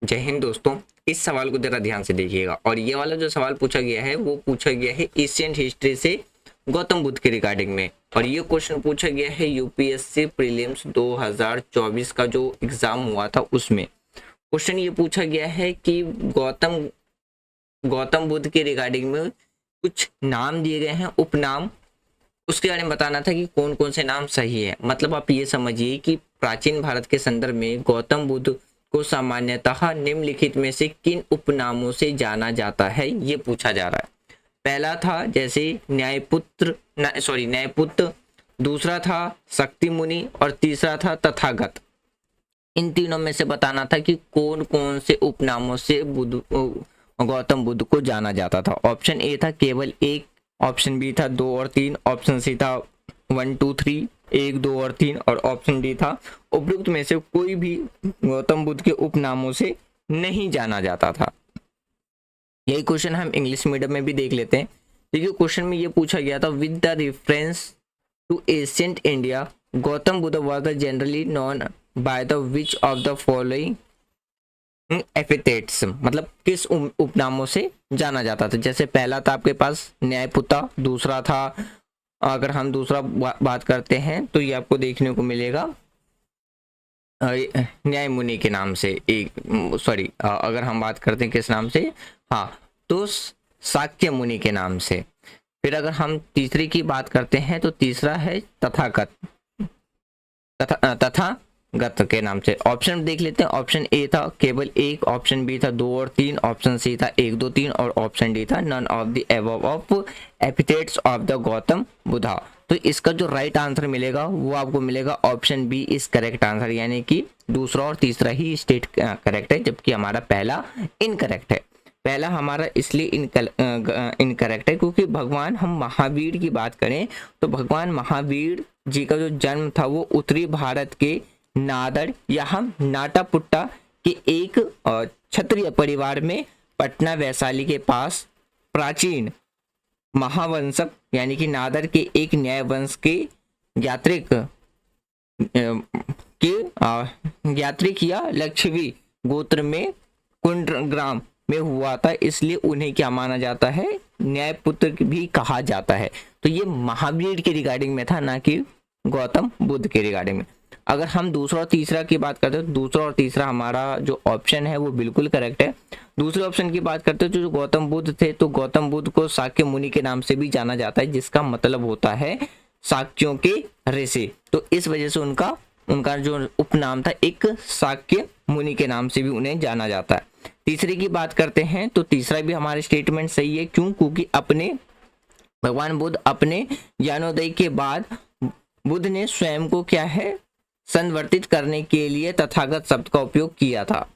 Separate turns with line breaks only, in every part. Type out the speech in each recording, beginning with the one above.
जय हिंद दोस्तों। इस सवाल को जरा ध्यान से देखिएगा और ये वाला जो सवाल पूछा गया है वो पूछा गया है एशियन हिस्ट्री से गौतम बुद्ध के रिगार्डिंग में। और ये क्वेश्चन पूछा गया है यूपीएससी प्रीलिम्स 2024 का जो एग्जाम हुआ था उसमें। क्वेश्चन ये पूछा गया है कि गौतम बुद्ध के रिगार्डिंग में कुछ नाम दिए गए हैं, उपनाम, उसके बारे में बताना था कि कौन कौन से नाम सही है। मतलब आप ये समझिए कि प्राचीन भारत के संदर्भ में गौतम बुद्ध को सामान्यतः निम्नलिखित में से किन उपनामों से जाना जाता है, ये पूछा जा रहा है। पहला था जैसे न्यायपुत्र, दूसरा था शक्ति मुनि और तीसरा था तथागत। इन तीनों में से बताना था कि कौन कौन से उपनामों से गौतम बुद्ध को जाना जाता था। ऑप्शन ए था केवल एक, ऑप्शन बी था 2 और 3, ऑप्शन सी था 1 2 3, 1 2 और 3 और ऑप्शन डी था उपयुक्त में से कोई भी गौतम बुद्ध के उपनामों से नहीं जाना जाता था। यही क्वेश्चन हम इंग्लिश मीडियम में भी देख लेते हैं। देखिए क्वेश्चन में ये पूछा गया था with the reference to ancient India Gautam Buddha was generally known by the which of the following epithets, मतलब किस उपनामों से जाना जाता था। जैसे पहला था आपके पास न्यायपुत्र, दूसरा था, अगर हम दूसरा बात करते हैं तो ये आपको देखने को मिलेगा न्याय मुनि के नाम से। अगर हम बात करते हैं किस नाम से, हाँ, तो शाक्य मुनि के नाम से। फिर अगर हम तीसरी की बात करते हैं तो तीसरा है तथागत के नाम से। ऑप्शन देख लेते हैं। ऑप्शन ए था केवल एक, ऑप्शन बी था 2 और 3, ऑप्शन सी था 1 2 3 और ऑप्शन डी था none of the above of epithets of the Gautam Buddha. तो इसका जो राइट आंसर मिलेगा वो आपको मिलेगा option B is correct answer, यानी कि दूसरा और तीसरा ही स्टेट करेक्ट है, जबकि हमारा पहला इनकरेक्ट है। पहला हमारा इसलिए इनकरेक्ट है क्योंकि भगवान, हम महावीर की बात करें तो भगवान महावीर जी का जो जन्म था वो उत्तरी भारत के नादर या हम नाटापुट्टा के एक क्षत्रिय परिवार में पटना वैशाली के पास प्राचीन महावंशक यानी कि नादर के एक न्याय वंश के यात्रिक या लक्षवी गोत्र में कुंड ग्राम में हुआ था, इसलिए उन्हें क्या माना जाता है, न्यायपुत्र भी कहा जाता है। तो ये महावीर के रिगार्डिंग में था, ना कि गौतम बुद्ध के रिगार्डिंग में। अगर हम दूसरा और तीसरा की बात करते हैं तो दूसरा और तीसरा हमारा जो ऑप्शन है वो बिल्कुल करेक्ट है। दूसरे ऑप्शन की बात करते हैं तो जो गौतम बुद्ध थे तो गौतम बुद्ध को शाक्य मुनि के नाम से भी जाना जाता है, जिसका मतलब होता है शाक्यों के ऋषि। तो इस वजह से उनका जो उपनाम था एक शाक्य मुनि के नाम से भी उन्हें जाना जाता है। तीसरे की बात करते हैं तो तीसरा भी हमारे स्टेटमेंट सही है। क्यों? क्योंकि भगवान बुद्ध अपने ज्ञानोदय के बाद बुद्ध ने स्वयं को क्या है, संवर्धित करने के लिए तथागत शब्द का उपयोग किया था।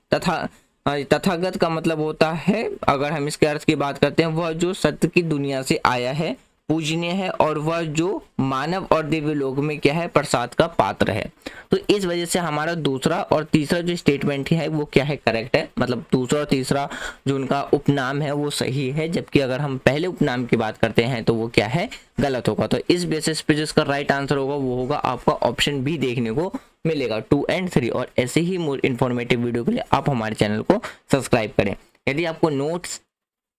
तथागत का मतलब होता है, अगर हम इसके अर्थ की बात करते हैं, वह जो सत्य की दुनिया से आया है, पूजनीय है और वह जो मानव और दिव्य लोक में क्या है, प्रसाद का पात्र है। तो इस वजह से हमारा दूसरा और तीसरा जो स्टेटमेंट है वो क्या है, करेक्ट है। मतलब दूसरा और तीसरा जो उनका उपनाम है वो सही है, जबकि अगर हम पहले उपनाम की बात करते हैं तो वो क्या है, गलत होगा। तो इस बेसिस पे जिसका राइट आंसर होगा वो होगा आपका ऑप्शन बी देखने को मिलेगा 2 और 3। और ऐसे ही मोर इन्फॉर्मेटिव वीडियो के लिए आप हमारे चैनल को सब्सक्राइब करें। यदि आपको notes,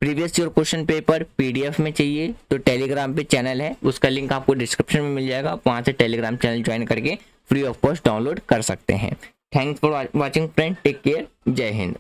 previous year question paper PDF में चाहिए तो टेलीग्राम पे चैनल है, उसका लिंक आपको डिस्क्रिप्शन में मिल जाएगा। आप वहाँ से टेलीग्राम चैनल ज्वाइन करके फ्री ऑफ कॉस्ट डाउनलोड कर सकते हैं। Thanks for watching friend, take care, जय हिंद।